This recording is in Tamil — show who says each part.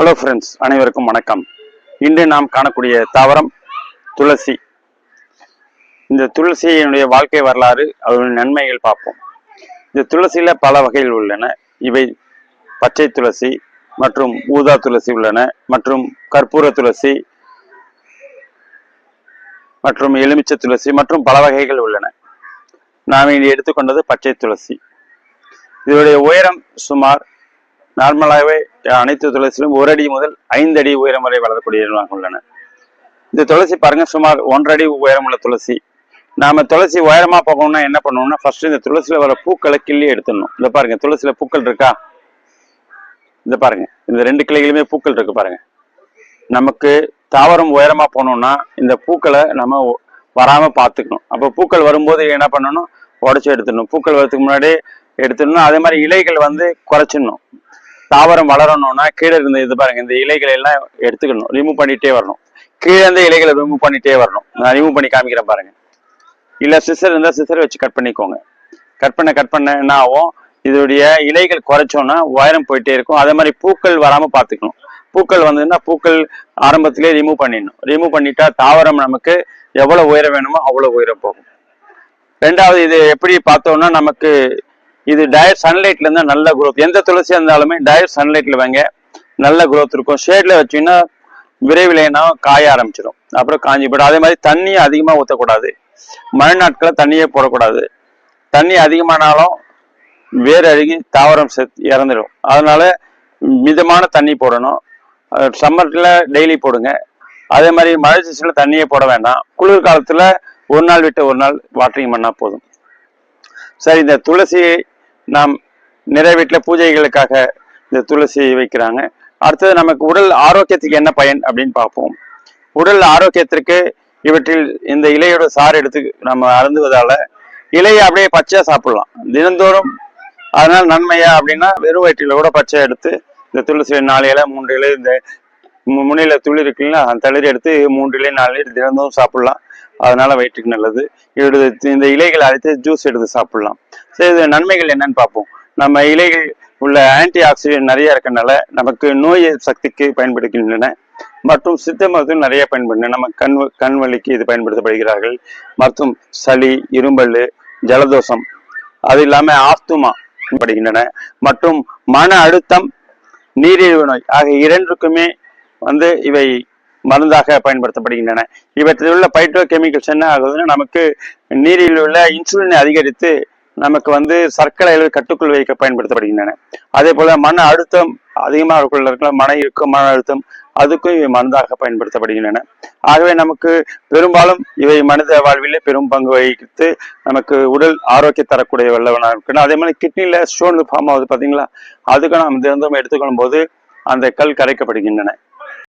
Speaker 1: ஹலோ ஃப்ரெண்ட்ஸ், அனைவருக்கும் வணக்கம். இன்று நாம் காணக்கூடிய தாவரம் துளசி. இந்த துளசியினுடைய வாழ்க்கை வரலாறு, அதனுடைய நன்மைகள் பார்ப்போம். இந்த துளசியில பல வகைகள் உள்ளன. இவை பச்சை துளசி மற்றும் ஊதா துளசி உள்ளன, மற்றும் கற்பூர துளசி மற்றும் எலுமிச்சை துளசி மற்றும் பல வகைகள் உள்ளன. நாம் இன்று எடுத்துக்கொண்டது பச்சை துளசி. இதனுடைய உயரம் சுமார் நார்மலாகவே அனைத்து துளசியிலும் 1 அடி முதல் 5 அடி உயரம் வரை வளரக்கூடிய உள்ளன. இந்த துளசி பாருங்க, சுமார் 1 அடி உயரம் உள்ள துளசி. நாம துளசி உயரமா போகணும்னா என்ன பண்ணுவோம்னா, ஃபர்ஸ்ட் இந்த துளசியில வர பூக்களை கிள்ளி எடுத்துடணும். இந்த பாருங்க, துளசியில பூக்கள் இருக்கா? இந்த பாருங்க, இந்த 2 கிளைகளுமே பூக்கள் இருக்கு பாருங்க. நமக்கு தாவரம் உயரமா போனோம்னா இந்த பூக்களை நம்ம வராம பார்த்துக்கணும். அப்போ பூக்கள் வரும்போது என்ன பண்ணணும், உடச்சி எடுத்துடணும். பூக்கள் வரதுக்கு முன்னாடி எடுத்துடணும். அதே மாதிரி இலைகள் குறைச்சிடணும். தாவரம் வளரணும்னா கீழே இருந்த இது பாருங்க, இந்த இலைகளை எல்லாம் எடுத்துக்கணும், ரிமூவ் பண்ணிட்டே வரணும். கீழே இருந்த இலைகளை ரிமூவ் பண்ணிட்டே வரணும். நான் ரிமூவ் பண்ணி காமிக்கிறேன் பாருங்க. இல்ல சிசர் இருந்தா சிசர் வச்சு கட் பண்ணிக்கோங்க. கட் பண்ண என்ன ஆகும், இதோடைய இலைகள் குறைச்சோம்னா உயரம் போயிட்டே இருக்கும். அதே மாதிரி பூக்கள் வராம பார்த்துக்கணும். பூக்கள் வந்ததுன்னா பூக்கள் ஆரம்பத்திலே ரிமூவ் பண்ணிடணும். ரிமூவ் பண்ணிட்டா தாவரம் நமக்கு எவ்வளவு உயரம் வேணுமோ அவ்வளவு உயரம் போகும். ரெண்டாவது, இது எப்படி பார்த்தோம்னா, நமக்கு இது டைரக்ட் சன்லைட்ல இருந்தா நல்ல குரோத். எந்த துளசியா இருந்தாலுமே டைரக்ட் சன்லைட்ல வைங்க, நல்ல குரோத் இருக்கும். ஷேட்ல வச்சீங்கன்னா விரைவில் காய ஆரம்பிச்சிடும், அப்புறம் காஞ்சி போயிடும். அதே மாதிரி தண்ணியை அதிகமா ஊற்றக்கூடாது. மழை நாட்களை தண்ணியே போடக்கூடாது. தண்ணி அதிகமானாலும் வேர் அழுகி தாவரம் இறந்துடும். அதனால மிதமான தண்ணி போடணும். சம்மர்ல டெய்லி போடுங்க. அதே மாதிரி மழை சீசன்ல தண்ணியே போட வேண்டாம். குளிர் காலத்துல ஒரு நாள் விட்டு ஒரு நாள் வாட்டரிங் பண்ணா போதும். சரி, இந்த துளசியை நாம் நிறைய வீட்டில் பூஜைகளுக்காக இந்த துளசி வைக்கிறாங்க. அடுத்தது நமக்கு உடல் ஆரோக்கியத்துக்கு என்ன பயன் அப்படின்னு பார்ப்போம். உடல் ஆரோக்கியத்திற்கு இவற்றில் இந்த இலையோட சாறு எடுத்து நம்ம அருந்துவதால இலையை அப்படியே பச்சையா சாப்பிடலாம் தினந்தோறும். அதனால நன்மையா அப்படின்னா, வெறும் வயிற்றில கூட பச்சை எடுத்து இந்த துளசி 4 இலை 3 இலை, இந்த முனையில துளி இருக்குல்ல, அந்த தளிர் எடுத்து 3 இலை 4 இலை தினந்தோறும் சாப்பிடலாம். அதனால வயிற்றுக்கு நல்லது. இந்த இலைகளை அழைத்து ஜூஸ் எடுத்து சாப்பிடலாம். சரி, இது நன்மைகள் என்னன்னு பார்ப்போம். நம்ம இலைகள் உள்ள ஆன்டி ஆக்சிடென்ட் நிறைய இருக்கனால நமக்கு நோய் சக்திக்கு பயன்படுகின்றன, மற்றும் சித்த மருத்துவம் நிறைய பயன்படுகின்றன. நம்ம கண் வலிக்கு இது பயன்படுத்தப்படுகிறார்கள். மற்றும் சளி, இரும்பல், ஜலதோஷம், அது இல்லாம ஆஸ்துமா படுகின்றன. மற்றும் மன அழுத்தம், நீரிழிவு நோய் ஆகிய 2க்குமே இவை மருந்தாக பயன்படுத்தப்படுகின்றன. இவற்றில் உள்ள பைட்டோ கெமிக்கல்ஸ் என்ன ஆகுதுன்னா, நமக்கு நீரில் உள்ள இன்சுலினை அதிகரித்து நமக்கு சர்க்கரை அளவு கட்டுக்குள் வைக்க பயன்படுத்தப்படுகின்றன. அதே போல மன அழுத்தம் அதிகமாக இருக்கலாம், மன இறுக்கம், மன அழுத்தம், அதுக்கும் இவை மருந்தாக பயன்படுத்தப்படுகின்றன. ஆகவே நமக்கு பெரும்பாலும் இவை மனித வாழ்விலே பெரும் பங்கு வகித்து நமக்கு உடல் ஆரோக்கியம் தரக்கூடிய வல்லவனாக இருக்கணும். அதே மாதிரி கிட்னில ஸ்டோன் ஃபார்ம் ஆகுது பார்த்தீங்களா, அதுக்கு நாம் தினந்தோறும் எடுத்துக்கொள்ளும் போது அந்த கல் கரைக்கப்படுகின்றன.